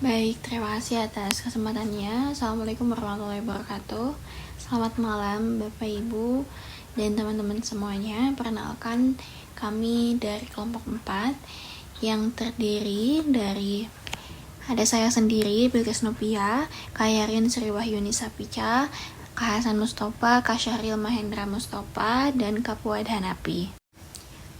Baik, terima kasih atas kesempatannya. Assalamualaikum warahmatullahi wabarakatuh. Selamat malam Bapak Ibu dan teman-teman semuanya. Perkenalkan, kami dari kelompok 4 yang terdiri dari ada saya sendiri, Bilqis Nopia, Kak Yarin Sriwahyuni Sapica, Kak Hasan Mustafa, Kak Syahril Mahendra Mustafa, dan Kak Fuad Hanapi.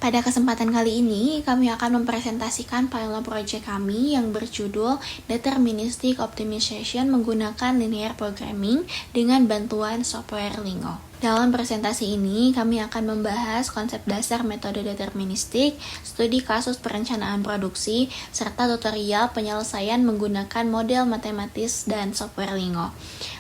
Pada kesempatan kali ini, kami akan mempresentasikan pilot project kami yang berjudul Deterministic Optimization menggunakan linear programming dengan bantuan software Lingo. Dalam presentasi ini, kami akan membahas konsep dasar metode deterministik, studi kasus perencanaan produksi, serta tutorial penyelesaian menggunakan model matematis dan software Lingo.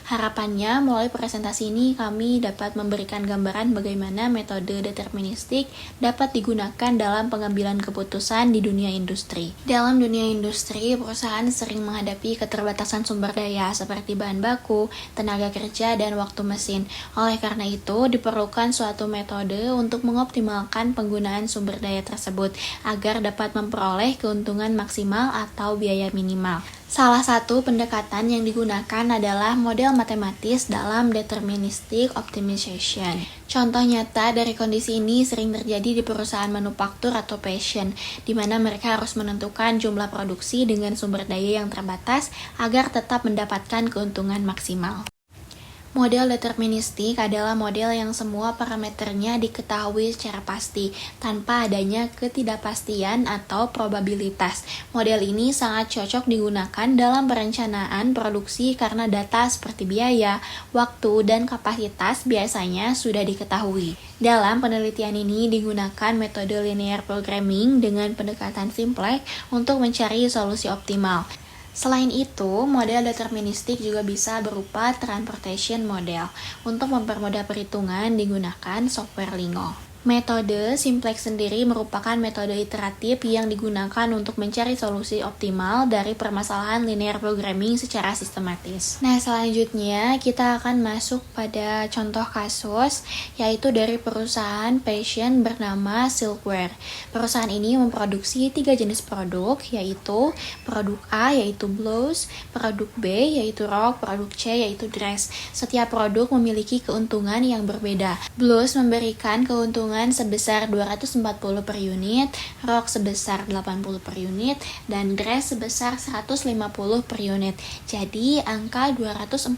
Harapannya, melalui presentasi ini kami dapat memberikan gambaran bagaimana metode deterministik dapat digunakan dalam pengambilan keputusan di dunia industri. Dalam dunia industri, perusahaan sering menghadapi keterbatasan sumber daya seperti bahan baku, tenaga kerja, dan waktu mesin. Oleh karena itu, diperlukan suatu metode untuk mengoptimalkan penggunaan sumber daya tersebut agar dapat memperoleh keuntungan maksimal atau biaya minimal. Salah satu pendekatan yang digunakan adalah model matematis dalam deterministic optimization. Contoh nyata dari kondisi ini sering terjadi di perusahaan manufaktur atau fashion, di mana mereka harus menentukan jumlah produksi dengan sumber daya yang terbatas agar tetap mendapatkan keuntungan maksimal. Model deterministik adalah model yang semua parameternya diketahui secara pasti, tanpa adanya ketidakpastian atau probabilitas. Model ini sangat cocok digunakan dalam perencanaan produksi karena data seperti biaya, waktu, dan kapasitas biasanya sudah diketahui. Dalam penelitian ini digunakan metode linear programming dengan pendekatan simplex untuk mencari solusi optimal. Selain itu, model deterministik juga bisa berupa transportation model. Untuk mempermudah perhitungan digunakan software Lingo. Metode simplex sendiri merupakan metode iteratif yang digunakan untuk mencari solusi optimal dari permasalahan linear programming secara sistematis. Nah, selanjutnya kita akan masuk pada contoh kasus, yaitu dari perusahaan fashion bernama Silkwear. Perusahaan ini memproduksi 3 jenis produk, yaitu produk A yaitu blouse, produk B yaitu rok, produk C yaitu dress. Setiap produk memiliki keuntungan yang berbeda. Blouse memberikan keuntungan sebesar 240 per unit, rok sebesar 80 per unit, dan dress sebesar 150 per unit. Jadi, angka 240,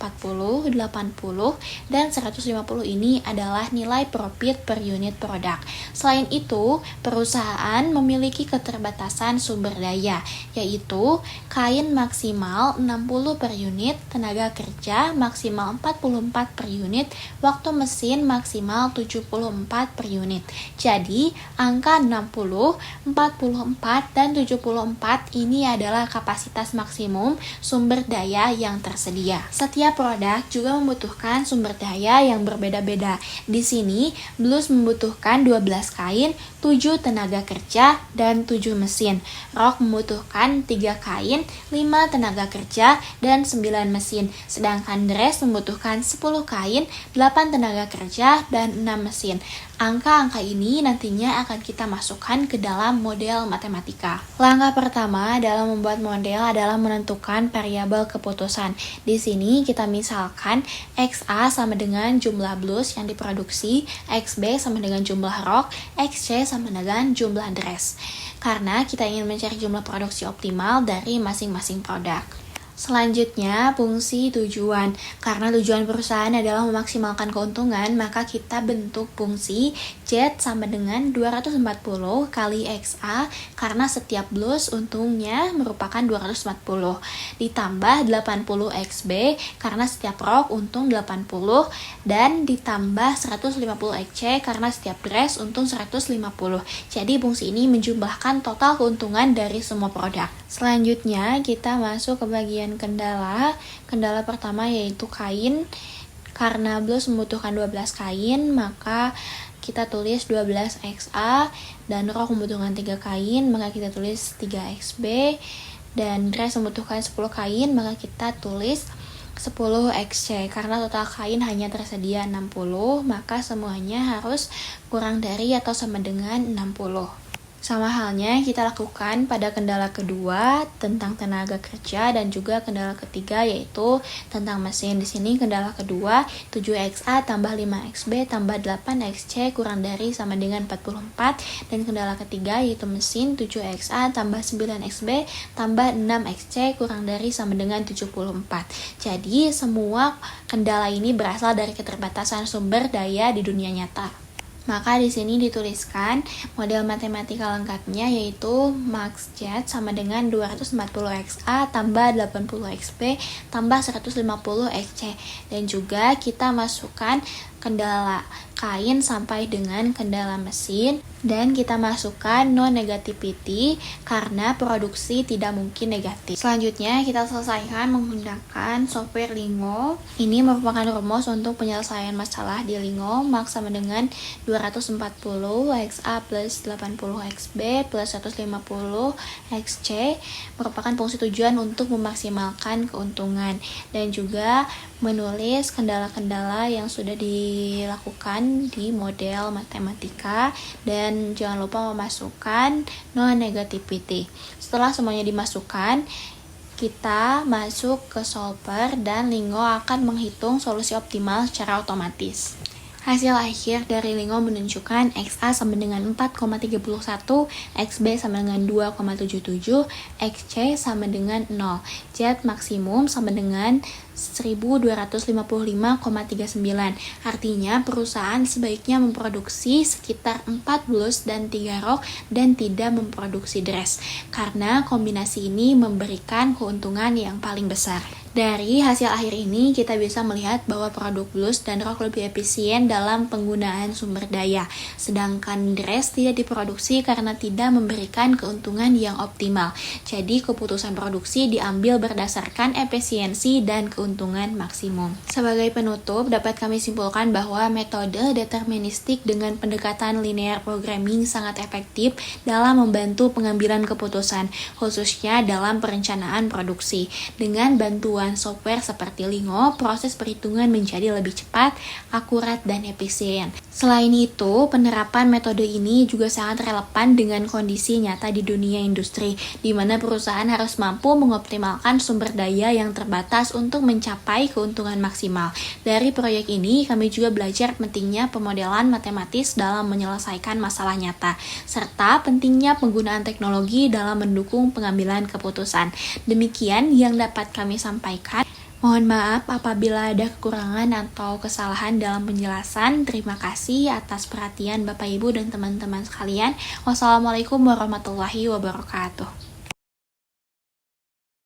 80, dan 150 ini adalah nilai profit per unit produk. Selain itu, perusahaan memiliki keterbatasan sumber daya, yaitu kain maksimal 60 per unit, tenaga kerja maksimal 44 per unit, waktu mesin maksimal 74 per unit. Jadi, angka 60, 44, dan 74 ini adalah kapasitas maksimum sumber daya yang tersedia. Setiap produk juga membutuhkan sumber daya yang berbeda-beda. Di sini, blouse membutuhkan 12 kain, 7 tenaga kerja, dan 7 mesin. Rok membutuhkan 3 kain, 5 tenaga kerja, dan 9 mesin. Sedangkan dress membutuhkan 10 kain, 8 tenaga kerja, dan 6 mesin. Angka-angka ini nantinya akan kita masukkan ke dalam model matematika. Langkah pertama dalam membuat model adalah menentukan variabel keputusan. Di sini kita misalkan XA sama dengan jumlah blouse yang diproduksi, XB sama dengan jumlah rok, XC sama dengan jumlah dress. Karena kita ingin mencari jumlah produksi optimal dari masing-masing produk. Selanjutnya, fungsi tujuan. Karena tujuan perusahaan adalah memaksimalkan keuntungan, maka kita bentuk fungsi Z sama dengan 240 kali XA karena setiap blouse untungnya merupakan 240. Ditambah 80 XB karena setiap rok untung 80 dan ditambah 150 XC karena setiap dress untung 150. Jadi fungsi ini menjumlahkan total keuntungan dari semua produk. Selanjutnya, kita masuk ke bagian kendala. Kendala pertama yaitu kain. Karena blouse membutuhkan 12 kain, maka kita tulis 12 XA, dan rok membutuhkan 3 kain, maka kita tulis 3 XB, dan dress membutuhkan 10 kain, maka kita tulis 10 XC. Karena total kain hanya tersedia 60, maka semuanya harus kurang dari atau sama dengan 60. Sama halnya kita lakukan pada kendala kedua tentang tenaga kerja dan juga kendala ketiga yaitu tentang mesin. Di sini kendala kedua 7XA tambah 5XB tambah 8XC kurang dari sama dengan 44, dan kendala ketiga yaitu mesin 7XA tambah 9XB tambah 6XC kurang dari sama dengan 74. Jadi semua kendala ini berasal dari keterbatasan sumber daya di dunia nyata. Maka di sini dituliskan model matematika lengkapnya yaitu Max Jet sama dengan 240XA tambah 80XB tambah 150XC, dan juga kita masukkan kendala kain sampai dengan kendala mesin, dan kita masukkan non-negativity karena produksi tidak mungkin negatif. Selanjutnya kita selesaikan menggunakan software Lingo. Ini merupakan rumus untuk penyelesaian masalah di Lingo. Max sama dengan 240 XA plus 80 XB plus 150 XC merupakan fungsi tujuan untuk memaksimalkan keuntungan, dan juga menulis kendala-kendala yang sudah dilakukan di model matematika, dan jangan lupa memasukkan non-negativity. Setelah semuanya dimasukkan, kita masuk ke solver dan Lingo akan menghitung solusi optimal secara otomatis. Hasil akhir dari Lingo menunjukkan XA sama dengan 4,31, XB sama dengan 2,77, XC sama dengan 0. Z maksimum sama dengan 1255,39. Artinya perusahaan sebaiknya memproduksi sekitar 4 blus dan 3 rok dan tidak memproduksi dress, karena kombinasi ini memberikan keuntungan yang paling besar. Dari hasil akhir ini kita bisa melihat bahwa produk blus dan rok lebih efisien dalam penggunaan sumber daya, sedangkan dress tidak diproduksi karena tidak memberikan keuntungan yang optimal. Jadi keputusan produksi diambil berdasarkan efisiensi dan keuntungan maksimum. Sebagai penutup, dapat kami simpulkan bahwa metode deterministik dengan pendekatan linear programming sangat efektif dalam membantu pengambilan keputusan, khususnya dalam perencanaan produksi. Dengan bantuan software seperti Lingo, proses perhitungan menjadi lebih cepat, akurat, dan efisien. Selain itu, penerapan metode ini juga sangat relevan dengan kondisi nyata di dunia industri, di mana perusahaan harus mampu mengoptimalkan sumber daya yang terbatas untuk mencapai keuntungan maksimal. Dari proyek ini, kami juga belajar pentingnya pemodelan matematis dalam menyelesaikan masalah nyata, serta pentingnya penggunaan teknologi dalam mendukung pengambilan keputusan. Demikian yang dapat kami sampaikan. Mohon maaf apabila ada kekurangan atau kesalahan dalam penjelasan. Terima kasih atas perhatian Bapak Ibu dan teman-teman sekalian. Wassalamualaikum warahmatullahi wabarakatuh.